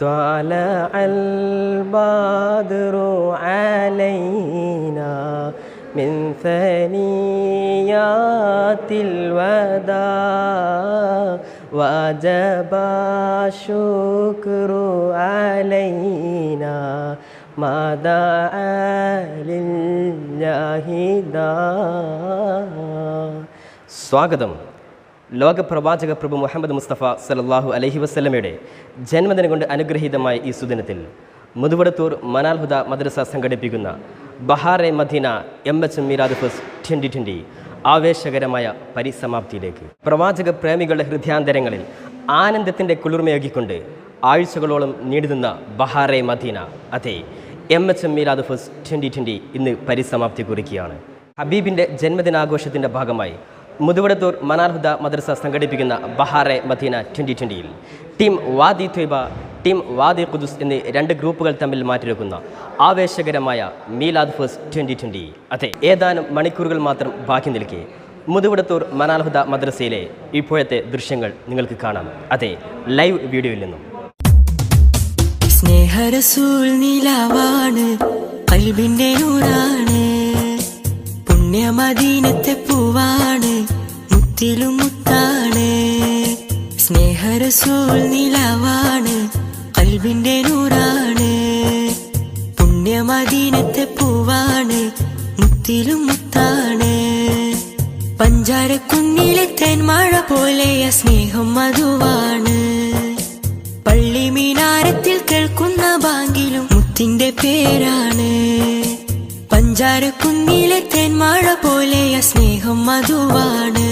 طلع البدر علينا من ثنيات الوداع وجب الشكر علينا ما دعا لله സ്വാഗതം. ലോകപ്രവാചക പ്രഭു മുഹമ്മദ് മുസ്തഫ സല്ലല്ലാഹു അലൈഹി വസല്ലമയുടെ ജന്മദിനം കൊണ്ട് അനുഗ്രഹീതമായ ഈ സുദിനത്തിൽ മുതുവടത്തൂർ മനാൽ ഹുദ മദ്രസ സംഘടിപ്പിക്കുന്ന ബഹാറെ മദീന MH മീലാദ് ഫെസ്റ്റ് 2020 ആവേശകരമായ പരിസമാപ്തിയിലേക്ക്. പ്രവാചക പ്രേമികളുടെ ഹൃദയാന്തരങ്ങളിൽ ആനന്ദത്തിൻ്റെ കുളിർമയാക്കിക്കൊണ്ട് ആഴ്ചകളോളം നീണ്ടുനിന്ന ബഹാറെ മദീന, അതെ MH മീലാദ് ഫെസ്റ്റ് 2020 ഇന്ന് പരിസമാപ്തി കുറിക്കുകയാണ്. ഹബീബിൻ്റെ ജന്മദിനാഘോഷത്തിൻ്റെ ഭാഗമായി മുതുവടത്തൂർ മനാൽ ഹുദ മദ്രസ സംഘടിപ്പിക്കുന്ന ബഹാറെ മദീന 2020യിൽ ടീം വാദി ത്വയ്ബ, ടീം വാദി ഖുദുസ് എന്നീ രണ്ട് ഗ്രൂപ്പുകൾ തമ്മിൽ മാറ്റിവെക്കുന്ന ആവേശകരമായ മീലാദ് ഫെസ്റ്റ് 2020, അതെ ഏതാനും മണിക്കൂറുകൾ മാത്രം ബാക്കി നിൽക്കെ മുതുവടത്തൂർ മനാൽ ഹുദ മദ്രസയിലെ ഇപ്പോഴത്തെ ദൃശ്യങ്ങൾ നിങ്ങൾക്ക് കാണാം, അതെ ലൈവ് വീഡിയോയിൽ നിന്നും. സ്നേഹരസൂൽ നിലാവാണ്, ഖൽബിന്റെ നൂറാണ്, പുണ്യമദീനത്തെ പൂവാണ്, മുത്തിലും മുത്താണ്. സ്നേഹരസൂൽ നിലാവാണ്, ഖൽബിന്റെ നൂറാണ്, പുണ്യമദീനത്തെ പൂവാണ്, മുത്തിലും മുത്താണ്. പഞ്ചാരക്കുന്നിലെ തേൻമഴ പോലെയ സ്നേഹം മധുവാണ്, പള്ളി മീനാരത്തിൽ കേൾക്കുന്ന ബാങ്കിലും മുത്തിന്റെ പേരാണ്. പഞ്ചാരക്കുന്നിലെ തേൻമഴ പോലെയ സ്നേഹം മധുവാണ്,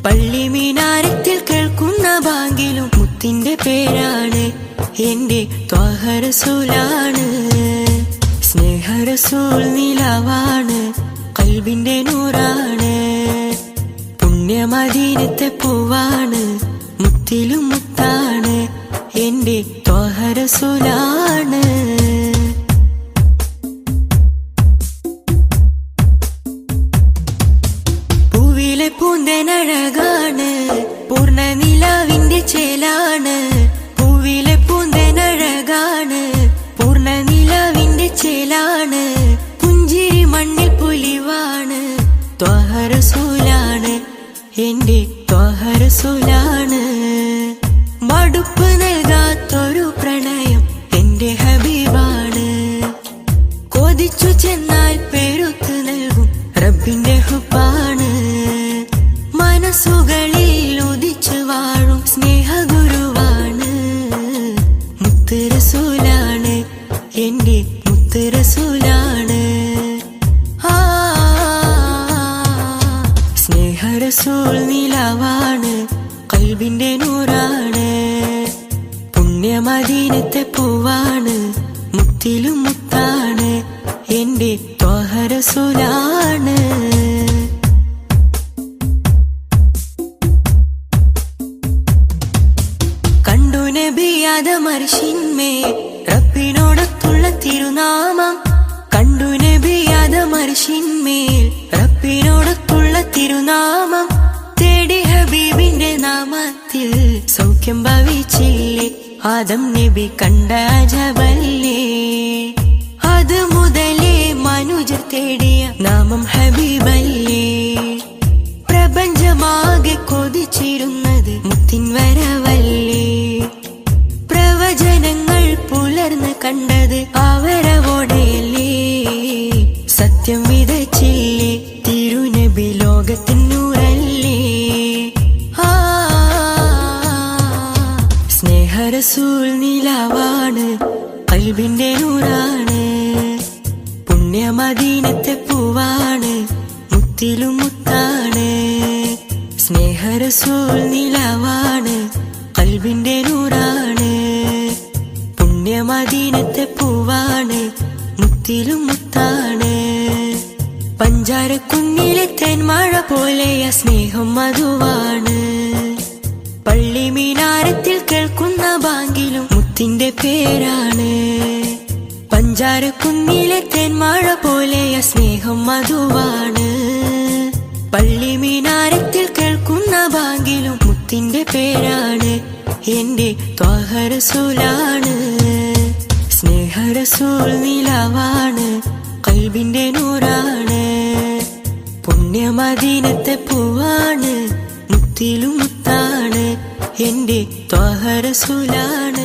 പള്ളി മീനാരത്തിൽ കേൾക്കുന്ന ബാങ്കിലും മുത്തിന്റെ പേരാണ്. എന്റെ ത്വാഹ റസൂലാണ്, സ്നേഹരസൂൽ നിലാവാണ്, ഖൽബിന്റെ നൂറാണ്, പുണ്യമദീനത്തെ പൂവാണ്, മുത്തിലും മുത്താണ്. എന്റെ ത്വാഹ റസൂലാണ്. പൂവിലെ പൂന്തനഴകാണ്, പൂർണ്ണ നിലാവിന്റെ ചേലാണ്. പൂവിലെ പൂന്തനഴകാണ്, പൂർണ്ണ നിലാവിന്റെ ചേലാണ്. പുഞ്ചിരി മണ്ണിൽ പുലിവാണ്, ത്വാഹ റസൂലാണ്, എന്റെ ത്വാഹ റസൂലാണ്. മടുപ്പ് നൽകാത്തൊരു പ്രണയം എന്റെ ഹബീബാണ്, കൊതിച്ചു ചെന്നാൽ പെരുത്ത് നൽകും റബ്ബിന്റെ ഹുബ്ബാണ്. മനസ്സുകളിൽ ഉദിച്ചു വാഴും സ്നേഹഗുരുവാണ്, മുത്ത് റസൂലാണ്, എന്റെ മുത്ത് റസൂലാണ്. സ്നേഹരസൂൽ നിലാവാണ്, ഖൽബിന്റെ നൂറാണ്, പുണ്യമദീനത്തെ പൂവാണ്, മുത്തിലും മുത്താണ്. എന്റെ ത്വാഹ റസൂലാണ്. കണ്ടു നബിയാദമർശിന്മേൽ റബ്ബിനോടൊത്തുള്ള തിരുനാമം, കണ്ടു നബിയാദമർശിന്മേൽ റബ്ബിനോടൊത്തുള്ള തിരുനാമം. തേടി ഹബീബിന്റെ നാമത്തിൽ സൗഖ്യം ഭവിച്ചില്ലേ, ആദം നബി കണ്ട അജബല്ലേ. അത് മുതലേ മനുജർ തേടിയ നാമം ഹബീബല്ലേ. പ്രപഞ്ചമാകെ കൊതിച്ചിരുന്നത് മുത്തിൻ വരവല്ലേ. പ്രവചനങ്ങൾ പുലർന്ന് കണ്ടത് അവരവോടെയല്ലേ. സത്യം വിതച്ചില്ലേ തിരുനബി ലോകത്തിനൂറല്ലേ. സ്നേഹരസൂൽ നിലാവാണ്, ഖൽബിന്റെ നൂറാണ്, പുണ്യമദീനത്തെ പൂവാണ്, മുത്തിലും മുത്താണ്. സ്നേഹരസൂൽ നിലാവാണ്, ഖൽബിന്റെ നൂറാണ്, പുണ്യമദീനത്തെ പൂവാണ്, മുത്തിലും മുത്താണ്. പഞ്ചാരക്കുന്നിലെ തേൻമഴ പോലെയ സ്നേഹം മധുവാണ്, പള്ളി മീനാരത്തിൽ കേൾക്കുന്ന ബാങ്കിലും മുത്തിന്റെ പേരാണ്. പഞ്ചാരക്കുന്നിലെ തേൻമഴ പോലെയ സ്നേഹം മധുവാണ്, പള്ളി മീനാരത്തിൽ കേൾക്കുന്ന ബാങ്കിലും മുത്തിന്റെ പേരാണ്. എന്റെ ത്വാഹ റസൂലാണ്. സ്നേഹ റസൂൽ നിലാവാണ്, ഖൽബിന്റെ നൂറാണ്. പുണ്യമദീനത്തെ പൂവാണ്, മുത്തിലും മുത്താണ്. എന്റെ ത്വാഹ റസൂലാണ്.